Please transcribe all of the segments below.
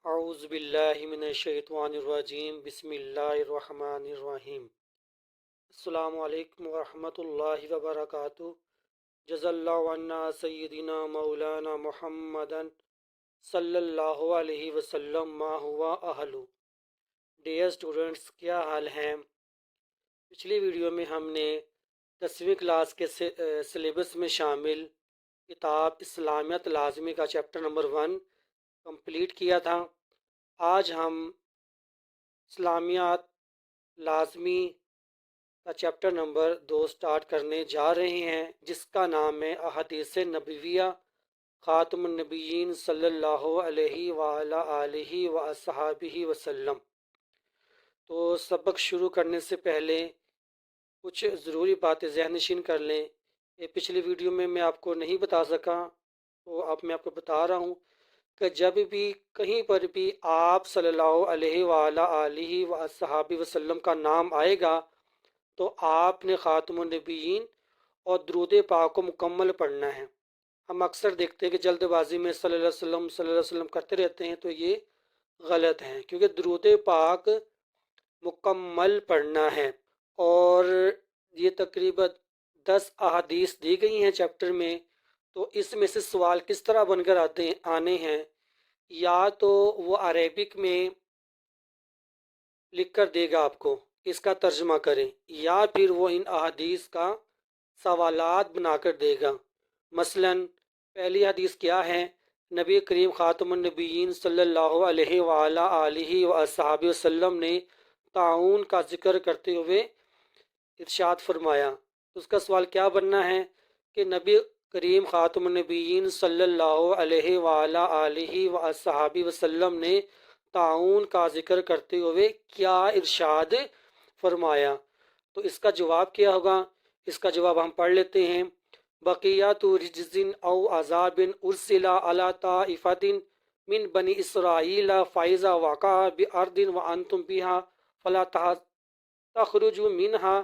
اعوذ باللہ من الشیطان الرجیم بسم اللہ الرحمن الرحیم۔ السلام علیکم ورحمۃ اللہ وبرکاتہ۔ جزا اللہ عنا سیدنا مولانا محمدن صلی اللہ علیہ وسلم ما ہوا اہلو۔ ڈیئر اسٹوڈنٹس، کیا حال ہیں؟ پچھلی ویڈیو میں ہم نے 10ویں کلاس کے سلیبس میں شامل کتاب اسلامیت لازمی کا چیپٹر نمبر 1 کمپلیٹ کیا تھا۔ آج ہم اسلامیات لازمی کا چیپٹر نمبر 2 سٹارٹ کرنے جا رہے ہیں، جس کا نام ہے احادیث نبویہ خاتم النبیین صلی اللہ علیہ وآلہ آلہ وصحابہ وسلم۔ تو سبق شروع کرنے سے پہلے کچھ ضروری باتیں ذہن نشین کر لیں۔ یہ پچھلی ویڈیو میں آپ کو نہیں بتا سکا، تو اب میں آپ کو بتا رہا ہوں کہ جب بھی کہیں پر بھی آپ صلی اللہ علیہ وآلہ آلہ وصحابہ وسلم کا نام آئے گا تو آپ نے خاتم النبیین اور درود پاک کو مکمل پڑھنا ہے۔ ہم اکثر دیکھتے ہیں کہ جلد بازی میں صلی اللہ علیہ وسلم صلی اللہ علیہ وسلم کرتے رہتے ہیں، تو یہ غلط ہے، کیونکہ درود پاک مکمل پڑھنا ہے۔ اور یہ تقریباً 10 احادیث دی گئی ہیں چیپٹر میں، تو اس میں سے سوال کس طرح بن کر آنے ہیں، یا تو وہ عربک میں لکھ کر دے گا آپ کو، اس کا ترجمہ کریں، یا پھر وہ ان احادیث کا سوالات بنا کر دے گا۔ مثلا پہلی حدیث کیا ہے؟ نبی کریم خاتم النبیین صلی اللہ علیہ وآلہ آلہ وصحابہ وسلم نے تعاون کا ذکر کرتے ہوئے ارشاد فرمایا۔ اس کا سوال کیا بننا ہے کہ نبی کریم خاتم النبیین صلی اللہ علیہ وآلہ آلہ وصحابہ وسلم نے تعاون کا ذکر کرتے ہوئے کیا ارشاد فرمایا؟ تو اس کا جواب کیا ہوگا؟ اس کا جواب ہم پڑھ لیتے ہیں۔ بقیات رجز او عذاب ارسل علی طائفۃ من بنی اسرائیل فاذا وقع بارض وانتم بها فلا تخرجوا منها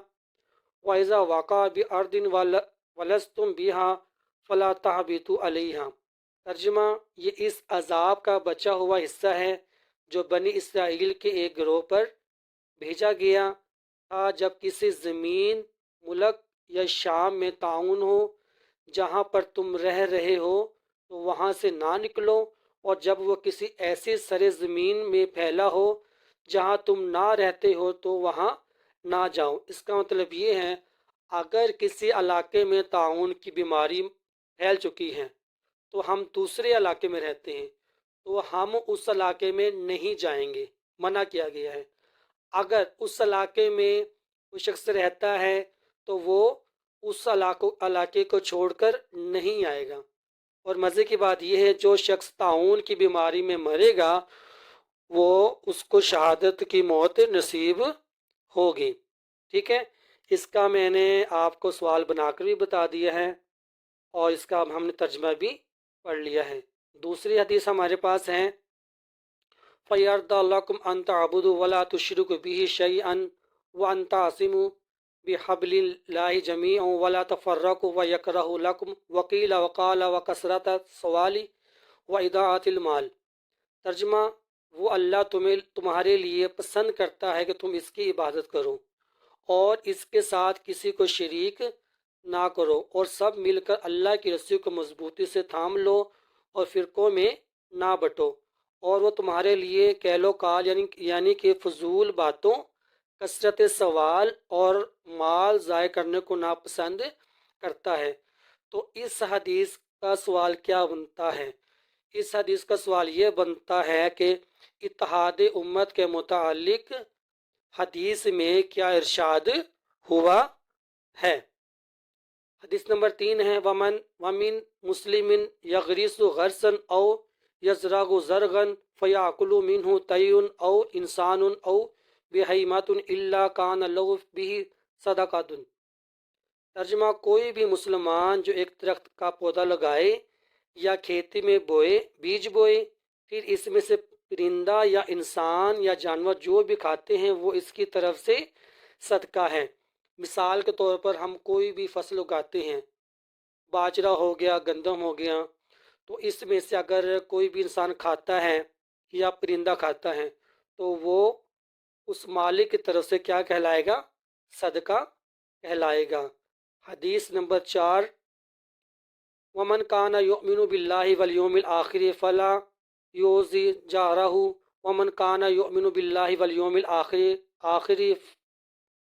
واذا وقع بارض ولستم بها فلا تهبطوا علیہا۔ ترجمہ: یہ اس عذاب کا بچا ہوا حصہ ہے جو بنی اسرائیل کے ایک گروہ پر بھیجا گیا تھا جب کسی زمین، ملک یا شام میں طاعون ہو جہاں پر تم رہ رہے ہو تو وہاں سے نہ نکلو، اور جب وہ کسی ایسی سر زمین میں پھیلا ہو جہاں تم نہ رہتے ہو تو وہاں نہ جاؤ۔ اس کا مطلب یہ ہے، اگر کسی علاقے میں طاعون کی بیماری پھیل چکی ہے تو ہم دوسرے علاقے میں رہتے ہیں تو ہم اس علاقے میں نہیں جائیں گے، منع کیا گیا ہے۔ اگر اس علاقے میں کوئی شخص رہتا ہے تو وہ اس علاقے کو چھوڑ کر نہیں آئے گا۔ اور مزے کی بات یہ ہے، جو شخص طاعون کی بیماری میں مرے گا وہ اس کو شہادت کی موت نصیب ہوگی۔ ٹھیک ہے، اس کا میں نے آپ کو سوال بنا کر بھی بتا دیا ہے، اور اس کا ہم نے ترجمہ بھی پڑھ لیا ہے۔ دوسری حدیث ہمارے پاس ہے، فَيَرْضَى لَكُمْ أَن تَعْبُدُوا وَلَا تُشْرِكُوا بِهِ شَيْئًا وَأَن تَعْتَصِمُوا بِحَبْلِ اللَّهِ جَمِيعًا وَلَا تَفَرَّقُوا وَيَكْرَهُ لَكُمْ وَقِيلَ وَقَالَ وَكَثْرَةَ السُّؤَالِ وَإِضَاعَةِ الْمَالِ۔ ترجمہ: وہ اللہ تمہارے لیے پسند کرتا ہے کہ تم اس کی عبادت کرو اور اس کے ساتھ کسی کو شریک نہ کرو، اور سب مل کر اللہ کی رسی کو مضبوطی سے تھام لو اور فرقوں میں نہ بٹو، اور وہ تمہارے لیے کہل و کال یعنی کہ فضول باتوں، کثرت سوال اور مال ضائع کرنے کو ناپسند کرتا ہے۔ تو اس حدیث کا سوال کیا بنتا ہے؟ اس حدیث کا سوال یہ بنتا ہے کہ اتحاد امت کے متعلق حدیث میں کیا ارشاد ہوا ہے۔ حدیث نمبر 3 ہے، وَمِن مُسْلِمٍ يَغْرِسُ غَرْسًا أَوْ يَزْرَعُ زَرْعًا فَيَأْكُلُ مِنْهُ طَيْرٌ أَوْ إِنسَانٌ أَوْ بِهَیْمَةٌ إِلَّا كَانَ لَهُ بِهِ صَدَقَةٌ۔ ترجمہ: کوئی بھی مسلمان جو ایک درخت کا پودا لگائے یا کھیتی میں بیج بوئے، پھر اس میں سے پرندہ یا انسان یا جانور جو بھی کھاتے ہیں وہ اس کی طرف سے صدقہ ہے۔ مثال کے طور پر ہم کوئی بھی فصل اگاتے ہیں، باجرہ ہو گیا، گندم ہو گیا، تو اس میں سے اگر کوئی بھی انسان کھاتا ہے یا پرندہ کھاتا ہے تو وہ اس مالک کی طرف سے کیا کہلائے گا؟ صدقہ کہلائے گا۔ حدیث نمبر 4، ومن کان یؤمن باللہ والیوم الآخر فلا یؤذی جارہ ومن کان یؤمن باللہ والیوم الآخر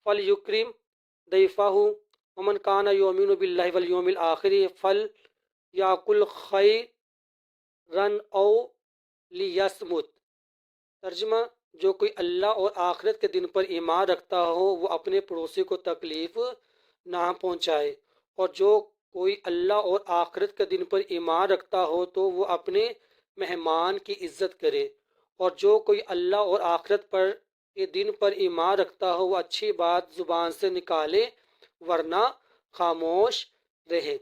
فلیکرم ضیفہ ومن کان یؤمن باللہ والیوم الآخر فلیقل خیرا او لیصمت۔ ترجمہ: جو کوئی اللہ اور آخرت کے دن پر ایمان رکھتا ہو وہ اپنے پڑوسی کو تکلیف نہ پہنچائے، اور جو کوئی اللہ اور آخرت کے دن پر ایمان رکھتا ہو تو وہ اپنے مہمان کی عزت کرے، اور جو کوئی اللہ اور آخرت پر کے دن پر ایمان رکھتا ہو وہ اچھی بات زبان سے نکالے ورنہ خاموش رہے۔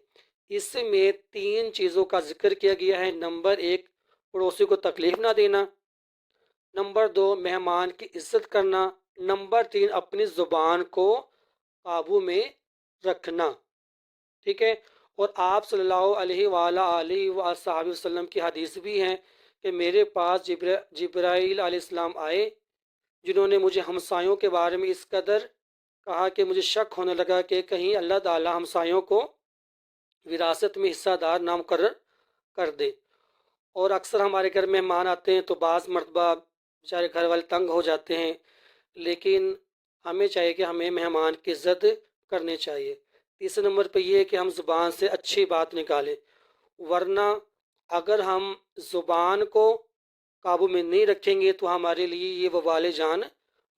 اس میں 3 چیزوں کا ذکر کیا گیا ہے۔ نمبر 1، پڑوسی کو تکلیف نہ دینا۔ نمبر 2، مہمان کی عزت کرنا۔ نمبر 3، اپنی زبان کو قابو میں رکھنا۔ ٹھیک ہے، اور آپ صلی اللہ علیہ وآلہ وسلم کی حدیث بھی ہے کہ میرے پاس جبرائیل علیہ السلام آئے جنہوں نے مجھے ہمسایوں کے بارے میں اس قدر کہا کہ مجھے شک ہونے لگا کہ کہیں اللہ تعالی ہمسایوں کو وراثت میں حصہ دار نہ مقرر کر دے۔ اور اکثر ہمارے گھر مہمان آتے ہیں تو بعض مرتبہ بیچارے گھر والے تنگ ہو جاتے ہیں، لیکن ہمیں چاہیے کہ ہمیں مہمان کی عزت کرنی چاہیے۔ تیسرے نمبر پہ یہ ہے کہ ہم زبان سے اچھی بات نکالیں، ورنہ اگر ہم زبان کو قابو میں نہیں رکھیں گے تو ہمارے لیے یہ وبال جان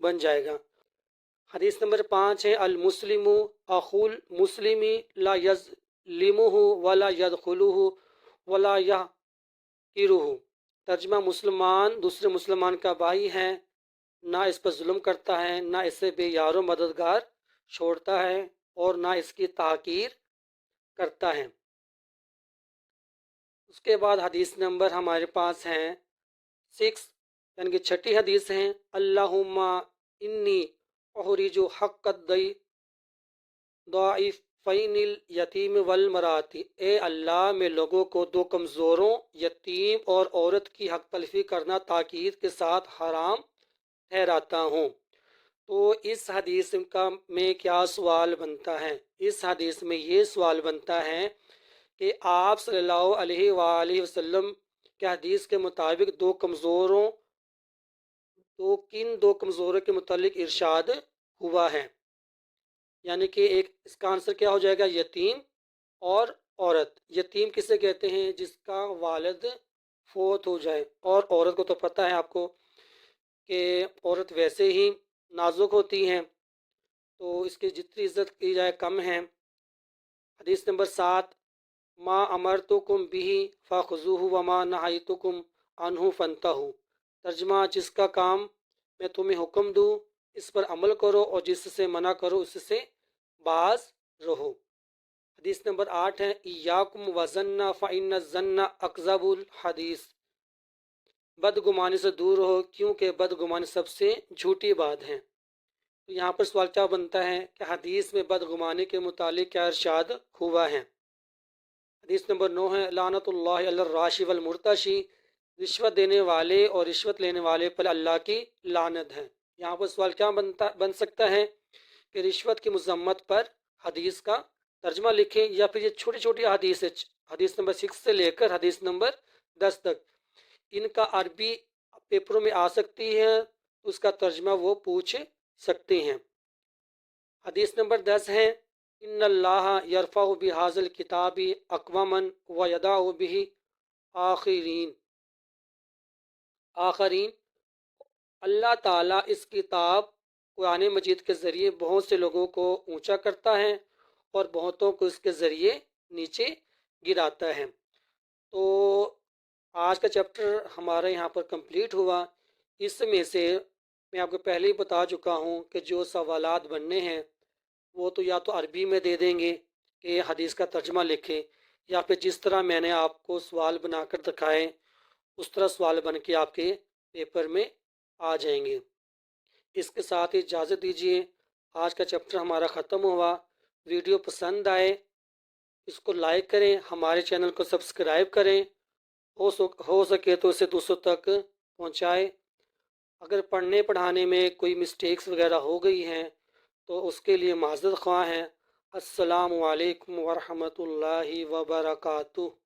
بن جائے گا۔ حدیث نمبر 5 ہے، المسلم اخو المسلم لا یظلمہ ولا یدخلہ ولا یحقرہ۔ ترجمہ: مسلمان دوسرے مسلمان کا بھائی ہے، نہ اس پر ظلم کرتا ہے، نہ اسے بے یار و مددگار چھوڑتا ہے، اور نہ اس کی تحقیر کرتا ہے۔ اس کے بعد حدیث نمبر ہمارے پاس ہیں 6، یعنی کہ 6ٹھی حدیث ہیں، اللہم انی احرج حق الضعیفین الیتیم والمرأۃ۔ اے اللہ، میں لوگوں کو 2 کمزوروں، یتیم اور عورت کی حق تلفی کرنا تاکید کے ساتھ حرام ٹھہراتا ہوں۔ تو اس حدیث میں کیا سوال بنتا ہے؟ اس حدیث میں یہ سوال بنتا ہے کہ آپ صلی اللہ علیہ وآلہ وسلم کے حدیث کے مطابق کن دو کمزوروں کے متعلق ارشاد ہوا ہے؟ یعنی کہ اس کا آنسر کیا ہو جائے گا؟ یتیم اور عورت۔ یتیم کسے کہتے ہیں؟ جس کا والد فوت ہو جائے، اور عورت کو تو پتہ ہے آپ کو کہ عورت ویسے ہی نازک ہوتی ہیں تو اس کی جتنی عزت کی جائے کم ہے۔ حدیث نمبر 7، ما امرتکم بہ فخذوہ وما نہیتکم عنہ فانتہوا۔ ترجمہ: جس کا کام میں تمہیں حکم دوں اس پر عمل کرو، اور جس سے منع کرو اس سے باز رہو۔ حدیث نمبر 8 ہے، ایاکم وظن فإن الظن اکذب الحدیث۔ بدگمانی سے دور رہو کیونکہ بدگمانی سب سے جھوٹی بات ہے۔ تو یہاں پر سوال کیا بنتا ہے کہ حدیث میں بدگمانی کے متعلق کیا ارشاد ہوا ہے؟ حدیث نمبر 9 ہے، لعنت اللہ علی الراشی والمرتشی۔ رشوت دینے والے اور رشوت لینے والے پر اللہ کی لعنت ہے۔ یہاں پر سوال کیا بن سکتا ہے کہ رشوت کی مذمت پر حدیث کا ترجمہ لکھیں، یا پھر یہ چھوٹی چھوٹی حدیث ہے، حدیث نمبر 6 سے لے کر حدیث نمبر 10 تک، ان کا عربی پیپروں میں آ سکتی ہے، اس کا ترجمہ وہ پوچھ سکتے ہیں۔ حدیث نمبر 10 ہے، ان اللہ یرفع بہذا الکتاب اقواما ویضع بہ آخرین۔ اللہ تعالیٰ اس کتاب قرآن مجید کے ذریعے بہت سے لوگوں کو اونچا کرتا ہے اور بہتوں کو اس کے ذریعے نیچے گراتا ہے۔ تو آج کا چیپٹر ہمارے یہاں پر کمپلیٹ ہوا۔ اس میں سے میں آپ کو پہلے ہی بتا چکا ہوں کہ جو سوالات بننے ہیں وہ تو یا تو عربی میں دے دیں گے کہ حدیث کا ترجمہ لکھیں، یا پھر جس طرح میں نے آپ کو سوال بنا کر دکھائے اس طرح سوال بن کے آپ کے پیپر میں آ جائیں گے۔ اس کے ساتھ اجازت دیجیے، آج کا چیپٹر ہمارا ختم ہوا۔ ویڈیو پسند آئے اس کو لائک کریں، ہمارے چینل کو سبسکرائب کریں، ہو سکے تو اسے دوسروں تک پہنچائے۔ اگر پڑھنے پڑھانے میں کوئی مسٹیکس وغیرہ ہو گئی ہیں تو اس کے لیے معذرت خواہ ہیں۔ السلام علیکم ورحمۃ اللہ وبرکاتہ۔